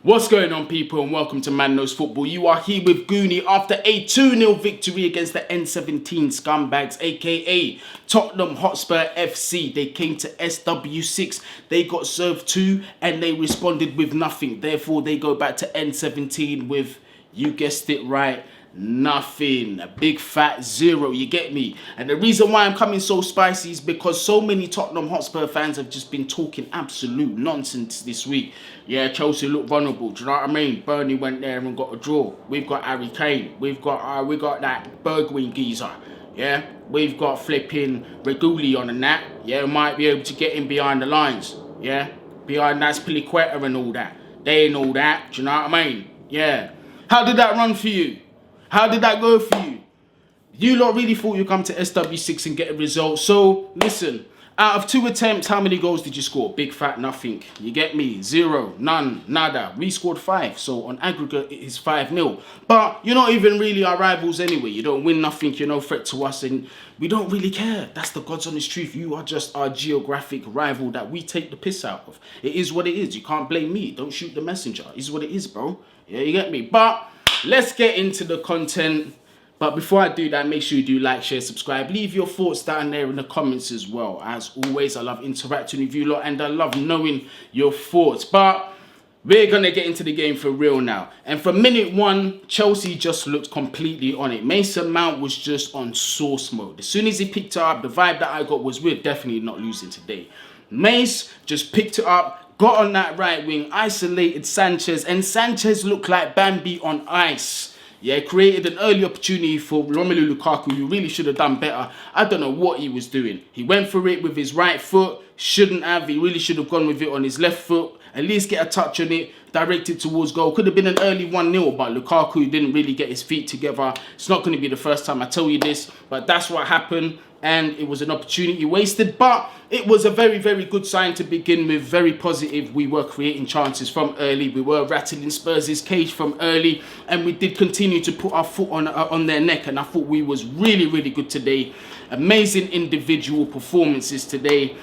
What's going on, people, and welcome to Man Knows Football. You are here with Guni after a 2-0 victory against the N17 scumbags, aka Tottenham Hotspur FC. They came to SW6, they got served 2 and they responded with nothing. Therefore, they go back to N17 with, you guessed it right, nothing. A big fat 0, you get me? And the reason why I'm coming so spicy is because so many Tottenham Hotspur fans have just been talking absolute nonsense this week. Yeah, Chelsea look vulnerable, do you know what I mean? Burnley went there and got a draw. We've got Harry Kane, we got that Bergwijn geezer. Yeah, we've got flipping Reguli on and that. Yeah, might be able to get in behind the lines. Yeah, behind that Spiliqueta and all that. They ain't all that, do you know what I mean? Yeah. How did that run for you? How did that go for you? You lot really thought you'd come to SW6 and get a result. So, listen, out of 2 attempts, how many goals did you score? Big fat nothing. You get me? 0, none, nada. We scored 5. So, on aggregate, it is 5-0. But you're not even really our rivals anyway. You don't win nothing. You're no threat to us. And we don't really care. That's the God's honest truth. You are just our geographic rival that we take the piss out of. It is what it is. You can't blame me. Don't shoot the messenger. It is what it is, bro. Yeah, you get me? But let's get into the content. But before I do that, make sure you do like, share, subscribe. Leave your thoughts down there in the comments as well. As always, I love interacting with you lot and I love knowing your thoughts. But we're going to get into the game for real now. And for minute 1, Chelsea just looked completely on it. Mason Mount was just on source mode. As soon as he picked it up, the vibe that I got was we're definitely not losing today. Mace just picked it up, got on that right wing, isolated Sanchez, and Sanchez looked like Bambi on ice. Yeah, created an early opportunity for Romelu Lukaku, who really should have done better. I don't know what he was doing. He went for it with his right foot, shouldn't have. He really should have gone with it on his left foot, at least get a touch on it, directed towards goal. Could have been an early 1-0, but Lukaku didn't really get his feet together. It's not going to be the first time I tell you this, but that's what happened. And it was an opportunity wasted, but it was a very, very good sign to begin with. Very positive. We were creating chances from early. We were rattling Spurs' cage from early, and we did continue to put our foot on their neck. And I thought we was really, really good today. Amazing individual performances today.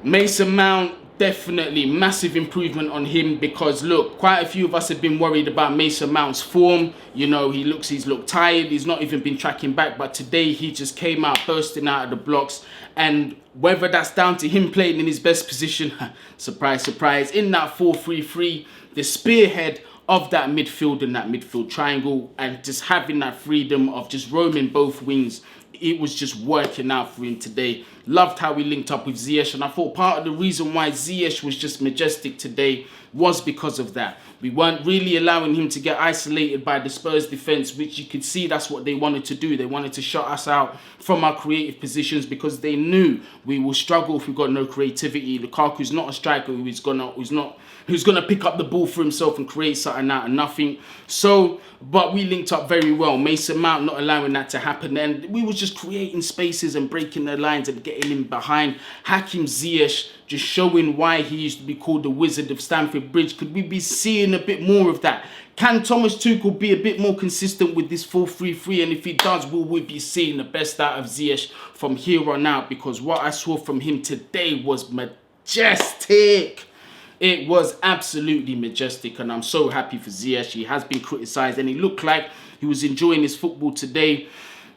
Mason Mount, definitely massive improvement on him, because look, quite a few of us have been worried about Mason Mount's form. You know, he's looked tired, he's not even been tracking back, but today he just came out bursting out of the blocks. And whether that's down to him playing in his best position, surprise, surprise, in that 4-3-3, the spearhead of that midfield and that midfield triangle, and just having that freedom of just roaming both wings, it was just working out for him today. Loved how we linked up with Ziyech, and I thought part of the reason why Ziyech was just majestic today was because of that. We weren't really allowing him to get isolated by the Spurs defence, which you could see that's what they wanted to do. They wanted to shut us out from our creative positions because they knew we will struggle if we've got no creativity. Lukaku's not a striker who's gonna pick up the ball for himself and create something out of nothing. So, but we linked up very well. Mason Mount not allowing that to happen, and we was just creating spaces and breaking their lines and getting him behind. Hakim Ziyech just showing why he used to be called the Wizard of Stamford Bridge. Could we be seeing a bit more of that? Can Thomas Tuchel be a bit more consistent with this 4-3-3? And if he does, will we be seeing the best out of Ziyech from here on out? Because what I saw from him today was majestic. It was absolutely majestic, and I'm so happy for Ziyech. He has been criticised, and he looked like he was enjoying his football today.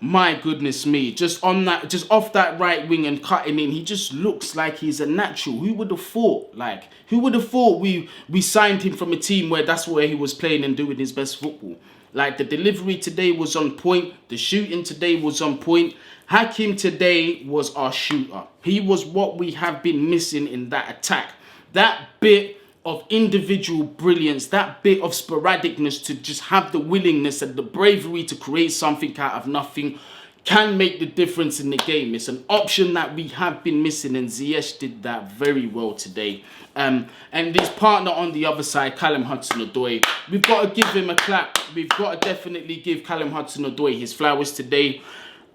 My goodness me, just off that right wing and cutting in, he just looks like he's a natural. Who would have thought? Like, who would have thought we signed him from a team where that's where he was playing and doing his best football? Like, the delivery today was on point. The shooting today was on point. Hakim today was our shooter. He was what we have been missing in that attack. That bit of individual brilliance, that bit of sporadicness, to just have the willingness and the bravery to create something out of nothing can make the difference in the game. It's an option that we have been missing, and Ziyech did that very well today. And his partner on the other side, Callum Hudson-Odoi, we've got to give him a clap. We've got to definitely give Callum Hudson-Odoi his flowers today.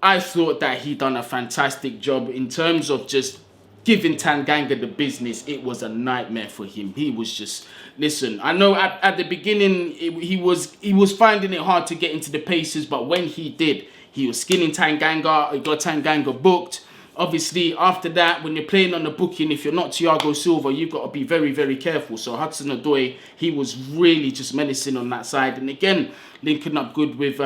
I thought that he done a fantastic job in terms of just giving Tanganga the business. It was a nightmare for him. He was just, listen, I know at the beginning he was finding it hard to get into the paces, but when he did, he was skinning Tanganga. He got Tanganga booked. obviously, after that, when you're playing on the booking, if you're not Thiago Silva, you've got to be very, very careful. So Hudson-Odoi, he was really just menacing on that side. And again, linking up good with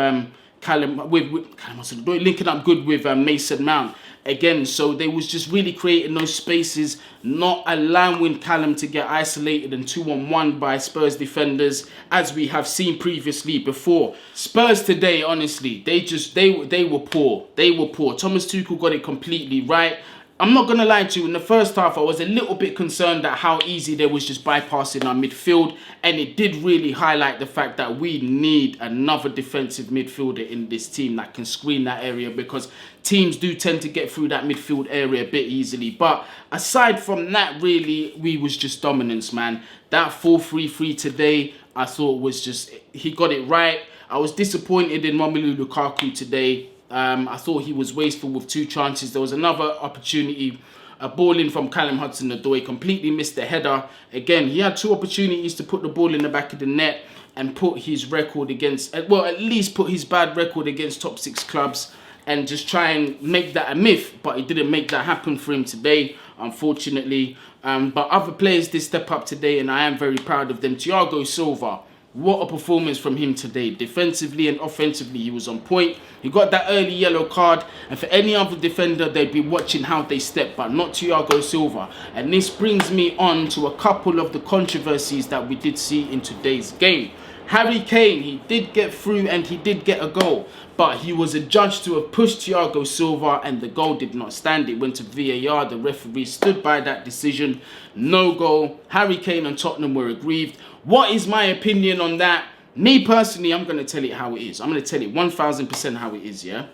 linking up good with Mason Mount. Again, so they was just really creating those spaces, not allowing Callum to get isolated and 2-on-1 by Spurs defenders, as we have seen previously before. Spurs today, honestly, they were poor. They were poor. Thomas Tuchel got it completely right. I'm not going to lie to you, in the first half, I was a little bit concerned at how easy they was just bypassing our midfield. And it did really highlight the fact that we need another defensive midfielder in this team that can screen that area, because teams do tend to get through that midfield area a bit easily. But aside from that, really, we was just dominance, man. That 4-3-3 today, I thought was just, he got it right. I was disappointed in Romelu Lukaku today. I thought he was wasteful with 2 chances. There was another opportunity, a ball in from Callum Hudson-Odoi, completely missed the header. Again, he had 2 opportunities to put the ball in the back of the net and put his record against, well, at least put his bad record against top 6 clubs and just try and make that a myth. But he didn't make that happen for him today, unfortunately. But other players did step up today, and I am very proud of them. Thiago Silva, what a performance from him today. Defensively and offensively, he was on point. He got that early yellow card, and for any other defender, they'd be watching how they step, but not Thiago Silva. And this brings me on to a couple of the controversies that we did see in today's game. Harry Kane, he did get through and he did get a goal, but he was adjudged to have pushed Thiago Silva and the goal did not stand. It went to VAR. The referee stood by that decision. No goal. Harry Kane and Tottenham were aggrieved. What is my opinion on that? Me personally, I'm going to tell it how it is. I'm going to tell it 1000% how it is, yeah?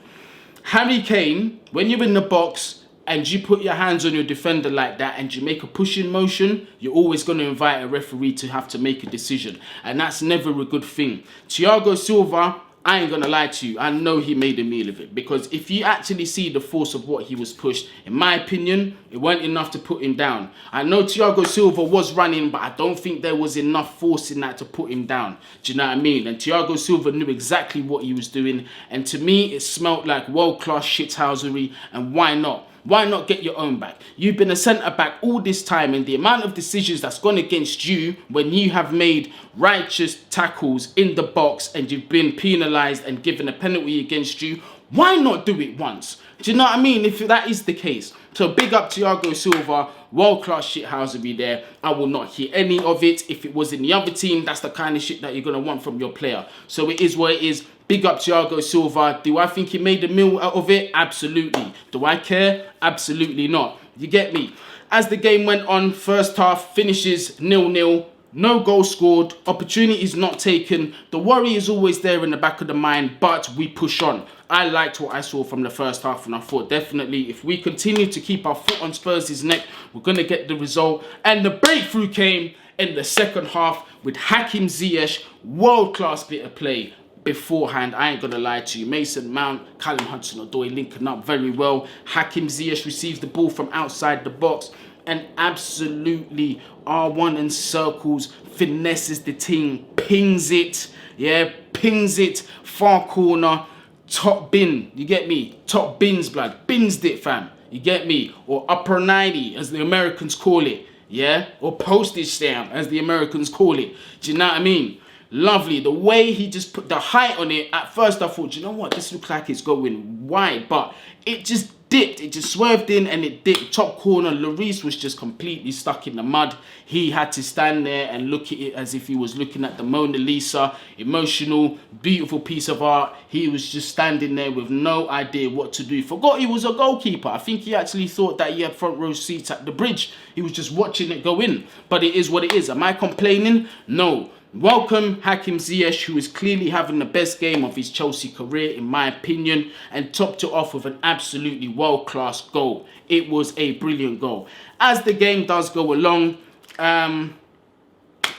Harry Kane, when you're in the box and you put your hands on your defender like that and you make a pushing motion, you're always going to invite a referee to have to make a decision. And that's never a good thing. Thiago Silva, I ain't gonna lie to you, I know he made a meal of it, because if you actually see the force of what he was pushed, in my opinion, it weren't enough to put him down. I know Thiago Silva was running, but I don't think there was enough force in that to put him down. Do you know what I mean? And Thiago Silva knew exactly what he was doing, and to me, it smelt like world-class shithousery, and why not? Why not get your own back? You've been a centre-back all this time, and the amount of decisions that's gone against you when you have made righteous tackles in the box and you've been penalised and given a penalty against you, why not do it once? Do you know what I mean? If that is the case. So big up Thiago Silva, world-class shithousery there. I will not hear any of it. If it was in the other team, that's the kind of shit that you're going to want from your player. So it is what it is. Big up Thiago Silva. Do I think he made a meal out of it? Absolutely. Do I care? Absolutely not. You get me? As the game went on, first half finishes 0-0. No goal scored. Opportunities not taken. The worry is always there in the back of the mind, but we push on. I liked what I saw from the first half, and I thought definitely if we continue to keep our foot on Spurs' neck, we're going to get the result. And the breakthrough came in the second half with Hakim Ziyech. World-class bit of play. Beforehand, I ain't gonna lie to you, Mason Mount, Callum Hudson-Odoi linking up very well. Hakim Ziyech receives the ball from outside the box and absolutely R1 and circles, finesses the team, pings it, yeah, pings it, far corner, top bin, you get me? Top bins, blood, bins it, fam, you get me? Or upper 90, as the Americans call it, yeah? Or postage stamp, as the Americans call it. Do you know what I mean? Lovely. The way he just put the height on it, at first I thought, you know what, this looks like it's going wide, but it just dipped. It just swerved in and it dipped. Top corner, Lloris was just completely stuck in the mud. He had to stand there and look at it as if he was looking at the Mona Lisa. Emotional, beautiful piece of art. He was just standing there with no idea what to do. Forgot he was a goalkeeper. I think he actually thought that he had front row seats at the bridge. He was just watching it go in. But it is what it is. Am I complaining? No. Welcome Hakim Ziyech, who is clearly having the best game of his Chelsea career, in my opinion, and topped it off with an absolutely world-class goal. It was a brilliant goal. As the game does go along,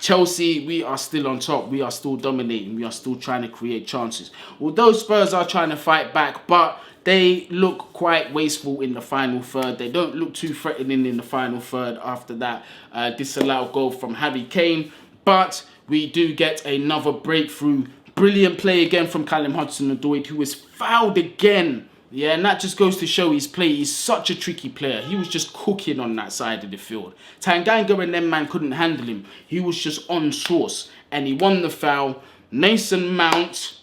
Chelsea, we are still on top. We are still dominating. We are still trying to create chances. Although Spurs are trying to fight back, but they look quite wasteful in the final third. They don't look too threatening in the final third after that disallowed goal from Harry Kane. But we do get another breakthrough. Brilliant play again from Callum Hudson-Odoi, who was fouled again. Yeah, and that just goes to show his play. He's such a tricky player. He was just cooking on that side of the field. Tanganga and them man couldn't handle him. He was just on sauce. And he won the foul. Mason Mount,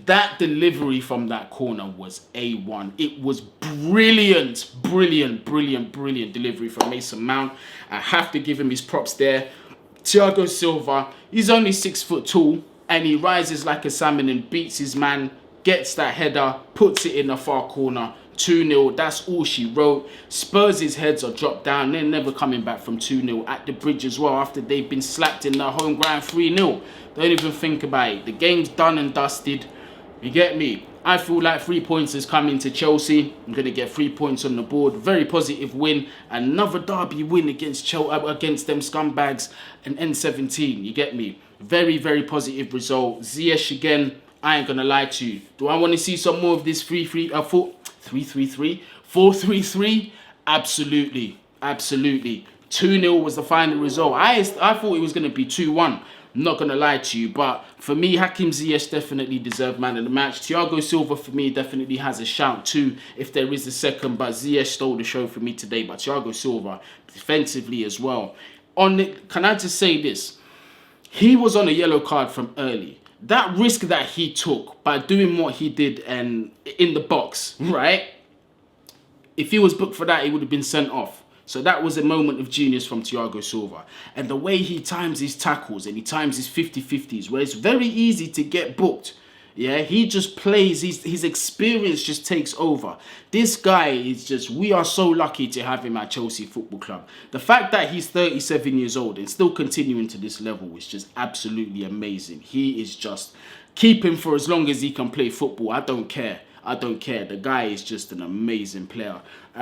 that delivery from that corner was A1. It was brilliant, brilliant, brilliant, brilliant delivery from Mason Mount. I have to give him his props there. Thiago Silva, he's only 6 foot tall and he rises like a salmon and beats his man, gets that header, puts it in the far corner. 2-0, that's all she wrote. Spurs' heads are dropped down. They're never coming back from 2-0 at the Bridge as well after they've been slapped in their home ground 3-0. Don't even think about it. The game's done and dusted. You get me? I feel like 3 points is coming to Chelsea. I'm going to get 3 points on the board. Very positive win. Another derby win against against them scumbags and N17. You get me? Very, very positive result. Ziyech again. I ain't going to lie to you. Do I want to see some more of this 4-3-3? Absolutely. Absolutely. 2-0 was the final result. I thought it was going to be 2-1. I'm not going to lie to you, but for me, Hakim Ziyech definitely deserved man of the match. Thiago Silva, for me, definitely has a shout too, if there is a second, but Ziyech stole the show for me today. But Thiago Silva, defensively as well. Can I just say this? He was on a yellow card from early. That risk that he took by doing what he did and in the box, right? If he was booked for that, he would have been sent off. So that was a moment of genius from Thiago Silva. And the way he times his tackles and he times his 50-50s, where it's very easy to get booked. Yeah, he just plays, his experience just takes over. This guy is just, we are so lucky to have him at Chelsea Football Club. The fact that he's 37 years old and still continuing to this level is just absolutely amazing. He is just, keep him for as long as he can play football. I don't care. I don't care. The guy is just an amazing player.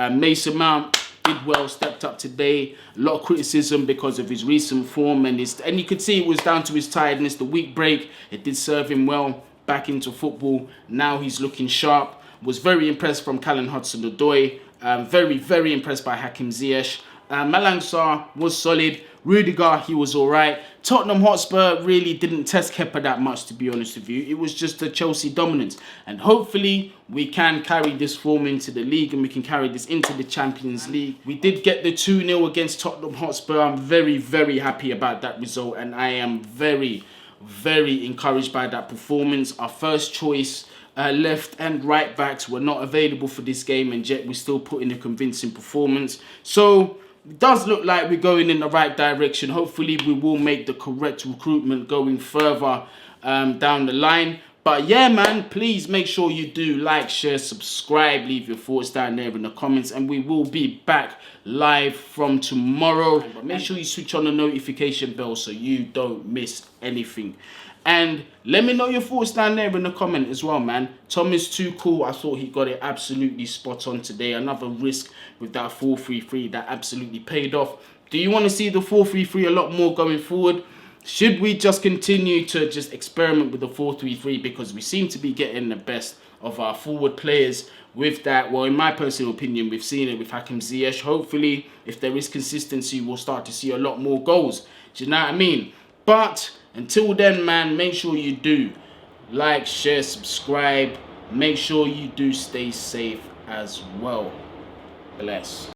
Mason Mount did well, stepped up today. A lot of criticism because of his recent form and you could see it was down to his tiredness. The week break, it did serve him well. Back into football. Now he's looking sharp. Was very impressed from Callum Hudson-Odoi. Very, very impressed by Hakim Ziyech. Malang Sarr was solid. Rudiger, he was alright. Tottenham Hotspur really didn't test Kepa that much, to be honest with you. It was just a Chelsea dominance. And hopefully we can carry this form into the league and we can carry this into the Champions League. We did get the 2-0 against Tottenham Hotspur. I'm very, very happy about that result. And I am very, very encouraged by that performance. Our first choice left and right backs were not available for this game, and yet we still put in a convincing performance. So it does look like we're going in the right direction. Hopefully we will make the correct recruitment going further down the line. But yeah, man, please make sure you do like, share, subscribe, leave your thoughts down there in the comments, and we will be back live from tomorrow. But make sure you switch on the notification bell so you don't miss anything. And let me know your thoughts down there in the comment as well, man. Tom is too cool. I thought he got it absolutely spot on today. Another risk with that 4-3-3 that absolutely paid off. Do you want to see the 4-3-3 a lot more going forward? Should we just continue to just experiment with the 4-3-3 because we seem to be getting the best of our forward players with that? Well, in my personal opinion, we've seen it with Hakim Ziyech. Hopefully, if there is consistency, we'll start to see a lot more goals. Do you know what I mean? But until then, man, make sure you do like, share, subscribe. Make sure you do stay safe as well. Bless.